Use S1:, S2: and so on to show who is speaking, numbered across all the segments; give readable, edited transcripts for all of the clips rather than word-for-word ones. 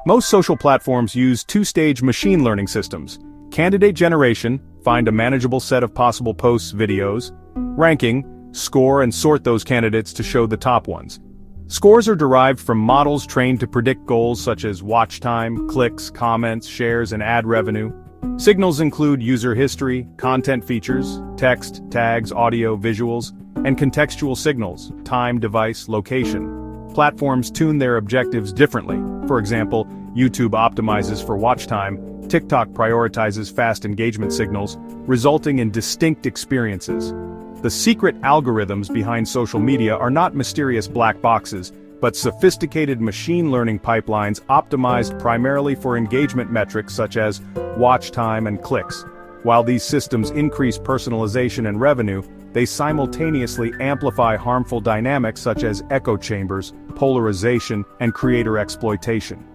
S1: Most social platforms use two-stage machine learning systems. Candidate generation, find a manageable set of possible posts, videos. Ranking, score and sort those candidates to show the top ones. Scores are derived from models trained to predict goals such as watch time, clicks, comments, shares, and ad revenue. Signals include user history, content features, text, tags, audio, visuals, and contextual signals, time, device, location. Platforms tune their objectives differently. For example, YouTube optimizes for watch time, TikTok prioritizes fast engagement signals, resulting in distinct experiences. The secret algorithms behind social media are not mysterious black boxes, but sophisticated machine learning pipelines optimized primarily for engagement metrics such as watch time and clicks. While these systems increase personalization and revenue, they simultaneously amplify harmful dynamics such as echo chambers, polarization, and creator exploitation.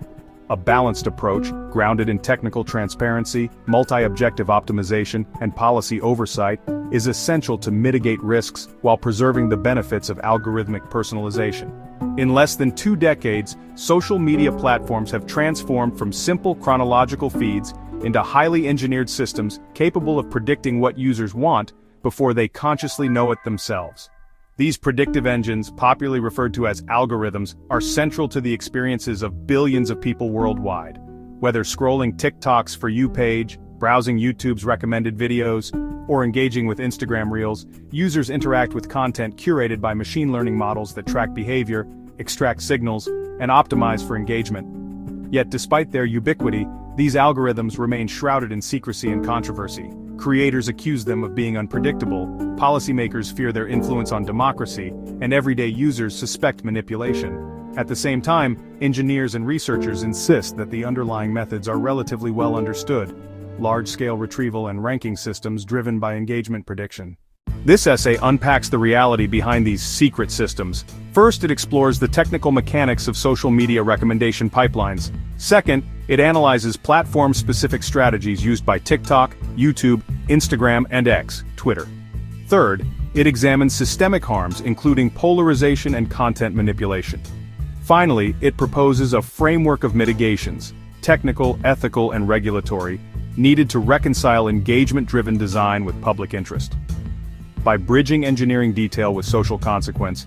S1: A balanced approach, grounded in technical transparency, multi-objective optimization, and policy oversight, is essential to mitigate risks while preserving the benefits of algorithmic personalization. In less than 2 decades, social media platforms have transformed from simple chronological feeds into highly engineered systems capable of predicting what users want before they consciously know it themselves. These predictive engines, popularly referred to as algorithms, are central to the experiences of billions of people worldwide. Whether scrolling TikTok's For You page, browsing YouTube's recommended videos, or engaging with Instagram Reels, users interact with content curated by machine learning models that track behavior, extract signals, and optimize for engagement. Yet despite their ubiquity, these algorithms remain shrouded in secrecy and controversy. Creators accuse them of being unpredictable, policymakers fear their influence on democracy, and everyday users suspect manipulation. At the same time, engineers and researchers insist that the underlying methods are relatively well understood. Large-scale retrieval and ranking systems driven by engagement prediction. This essay unpacks the reality behind these secret systems. First, it explores the technical mechanics of social media recommendation pipelines. Second, it analyzes platform-specific strategies used by TikTok, YouTube, Instagram, and X, Twitter. Third, it examines systemic harms including polarization and content manipulation. Finally, it proposes a framework of mitigations, technical, ethical, and regulatory, needed to reconcile engagement-driven design with public interest. By bridging engineering detail with social consequence,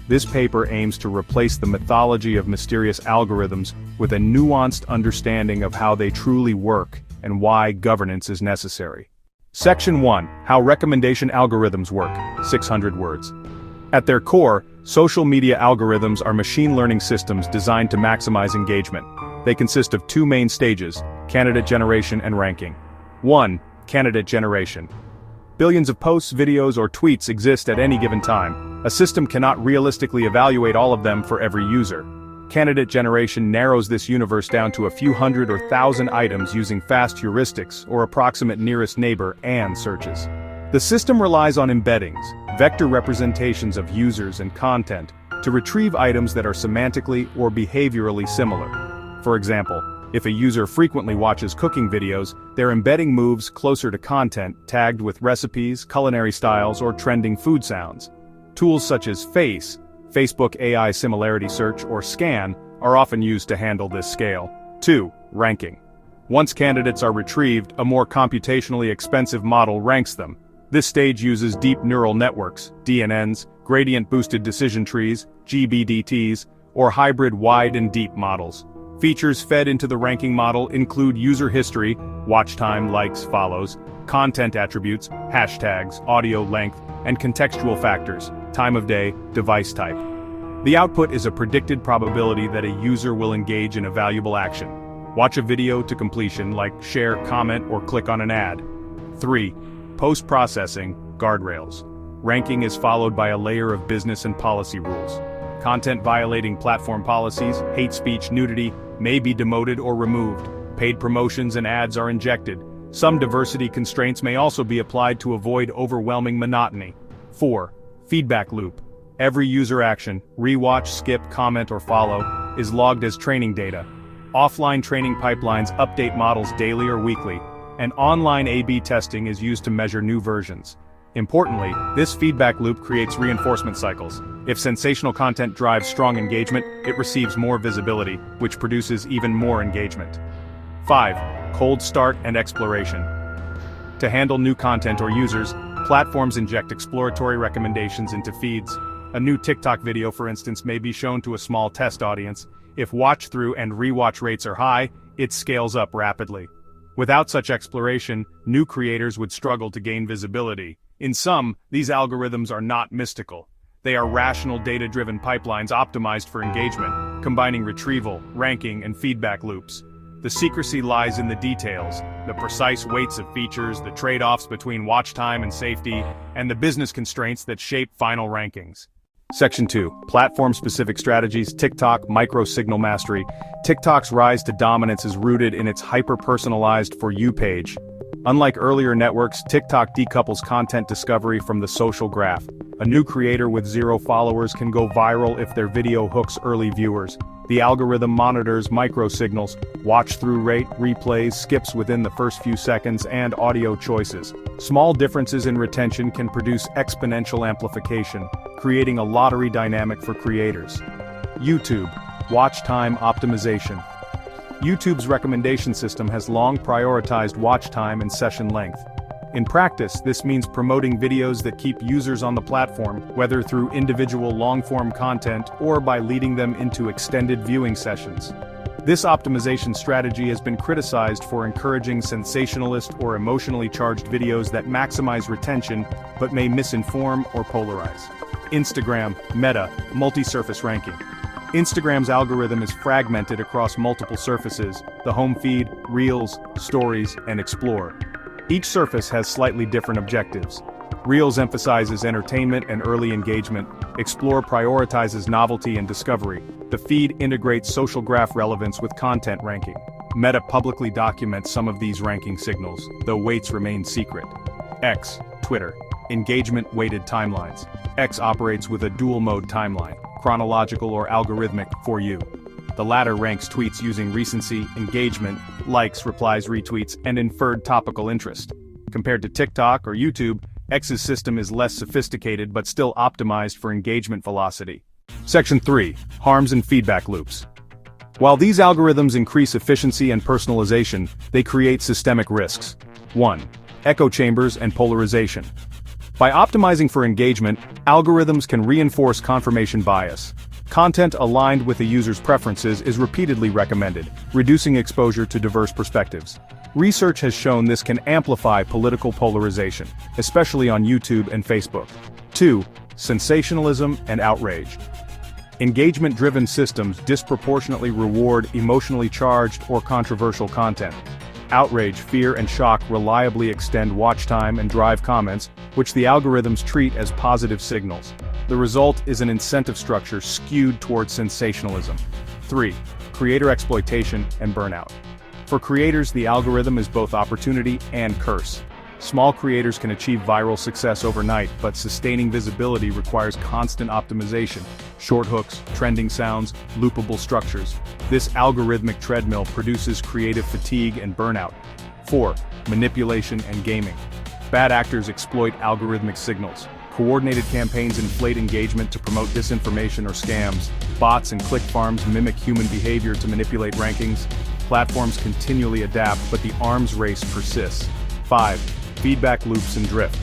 S1: this paper aims to replace the mythology of mysterious algorithms with a nuanced understanding of how they truly work and why governance is necessary. Section 1. How recommendation algorithms work. 600 words. At their core, social media algorithms are machine learning systems designed to maximize engagement. They consist of 2 main stages: candidate generation and ranking. 1. Candidate generation. Billions of posts, videos, or tweets exist at any given time. A system cannot realistically evaluate all of them for every user. Candidate generation narrows this universe down to a few hundred or thousand items using fast heuristics or approximate nearest neighbor and searches. The system relies on embeddings, vector representations of users and content, to retrieve items that are semantically or behaviorally similar. For example, if a user frequently watches cooking videos, their embedding moves closer to content tagged with recipes, culinary styles, or trending food sounds. Tools such as Facebook AI Similarity Search, or SCAN, are often used to handle this scale. 2. Ranking. Once candidates are retrieved, a more computationally expensive model ranks them. This stage uses deep neural networks, DNNs, gradient-boosted decision trees, GBDTs, or hybrid wide and deep models. Features fed into the ranking model include user history, watch time, likes, follows, content attributes, hashtags, audio length, and contextual factors, time of day, device type. The output is a predicted probability that a user will engage in a valuable action. Watch a video to completion, like share, comment, or click on an ad. 3. Post-processing, guardrails. Ranking is followed by a layer of business and policy rules. Content violating platform policies, hate speech, nudity, may be demoted or removed. Paid promotions and ads are injected. Some diversity constraints may also be applied to avoid overwhelming monotony. 4. Feedback loop. Every user action, rewatch, skip, comment, or follow, is logged as training data. Offline training pipelines update models daily or weekly, and online A/B testing is used to measure new versions. Importantly, this feedback loop creates reinforcement cycles. If sensational content drives strong engagement, it receives more visibility, which produces even more engagement. 5. Cold start and exploration. To handle new content or users, platforms inject exploratory recommendations into feeds. A new TikTok video, for instance, may be shown to a small test audience. If watch-through and rewatch rates are high, it scales up rapidly. Without such exploration, new creators would struggle to gain visibility. In sum, these algorithms are not mystical. They are rational data-driven pipelines optimized for engagement, combining retrieval, ranking, and feedback loops. The secrecy lies in the details, the precise weights of features, the trade-offs between watch time and safety, and the business constraints that shape final rankings. Section 2. Platform-specific strategies. TikTok micro-signal mastery. TikTok's rise to dominance is rooted in its hyper-personalized For You page. Unlike earlier networks, TikTok decouples content discovery from the social graph. A new creator with 0 followers can go viral if their video hooks early viewers. The algorithm monitors micro-signals, watch-through rate, replays, skips within the first few seconds, and audio choices. Small differences in retention can produce exponential amplification, creating a lottery dynamic for creators. YouTube. Watch time optimization. YouTube's recommendation system has long prioritized watch time and session length. In practice, this means promoting videos that keep users on the platform, whether through individual long-form content or by leading them into extended viewing sessions. This optimization strategy has been criticized for encouraging sensationalist or emotionally charged videos that maximize retention but may misinform or polarize. Instagram, Meta, multi-surface ranking. Instagram's algorithm is fragmented across multiple surfaces: the home feed, Reels, Stories, and Explore. Each surface has slightly different objectives. Reels emphasizes entertainment and early engagement. Explore prioritizes novelty and discovery. The feed integrates social graph relevance with content ranking. Meta publicly documents some of these ranking signals, though weights remain secret. X, Twitter. Engagement-weighted timelines. X operates with a dual-mode timeline, chronological or algorithmic, For You. The latter ranks tweets using recency, engagement, likes, replies, retweets, and inferred topical interest. Compared to TikTok or YouTube, X's system is less sophisticated but still optimized for engagement velocity. Section 3. Harms and feedback loops. While these algorithms increase efficiency and personalization, they create systemic risks. 1. Echo chambers and polarization. By optimizing for engagement, algorithms can reinforce confirmation bias. Content aligned with a user's preferences is repeatedly recommended, reducing exposure to diverse perspectives. Research has shown this can amplify political polarization, especially on YouTube and Facebook. 2. Sensationalism and outrage. Engagement-driven systems disproportionately reward emotionally charged or controversial content. Outrage, fear, and shock reliably extend watch time and drive comments, which the algorithms treat as positive signals. The result is an incentive structure skewed towards sensationalism. 3. Creator exploitation and burnout. For creators, the algorithm is both opportunity and curse. Small creators can achieve viral success overnight, but sustaining visibility requires constant optimization, short hooks, trending sounds, loopable structures. This algorithmic treadmill produces creative fatigue and burnout. 4. Manipulation and gaming. Bad actors exploit algorithmic signals. Coordinated campaigns inflate engagement to promote disinformation or scams. Bots and click farms mimic human behavior to manipulate rankings. Platforms continually adapt, but the arms race persists. 5. Feedback loops and drift.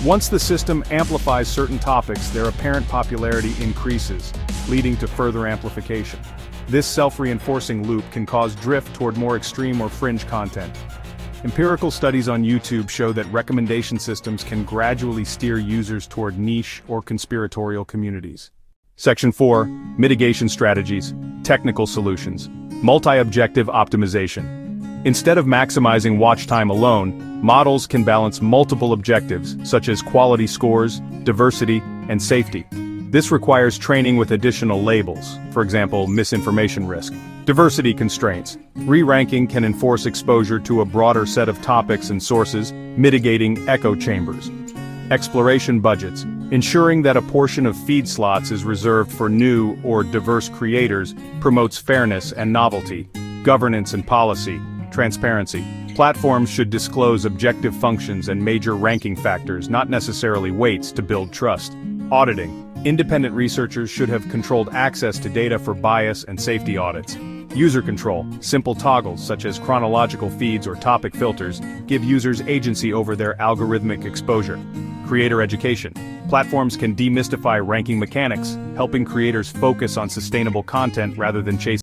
S1: Once the system amplifies certain topics, their apparent popularity increases, leading to further amplification. This self-reinforcing loop can cause drift toward more extreme or fringe content. Empirical studies on YouTube show that recommendation systems can gradually steer users toward niche or conspiratorial communities. Section 4. Mitigation strategies, technical solutions, multi-objective optimization. Instead of maximizing watch time alone, models can balance multiple objectives, such as quality scores, diversity, and safety. This requires training with additional labels, for example, misinformation risk. Diversity constraints. Re-ranking can enforce exposure to a broader set of topics and sources, mitigating echo chambers. Exploration budgets. Ensuring that a portion of feed slots is reserved for new or diverse creators promotes fairness and novelty. Governance and policy. Transparency. Platforms should disclose objective functions and major ranking factors, not necessarily weights, to build trust. Auditing. Independent researchers should have controlled access to data for bias and safety audits. User control, simple toggles such as chronological feeds or topic filters, give users agency over their algorithmic exposure. Creator education. Platforms can demystify ranking mechanics, helping creators focus on sustainable content rather than chasing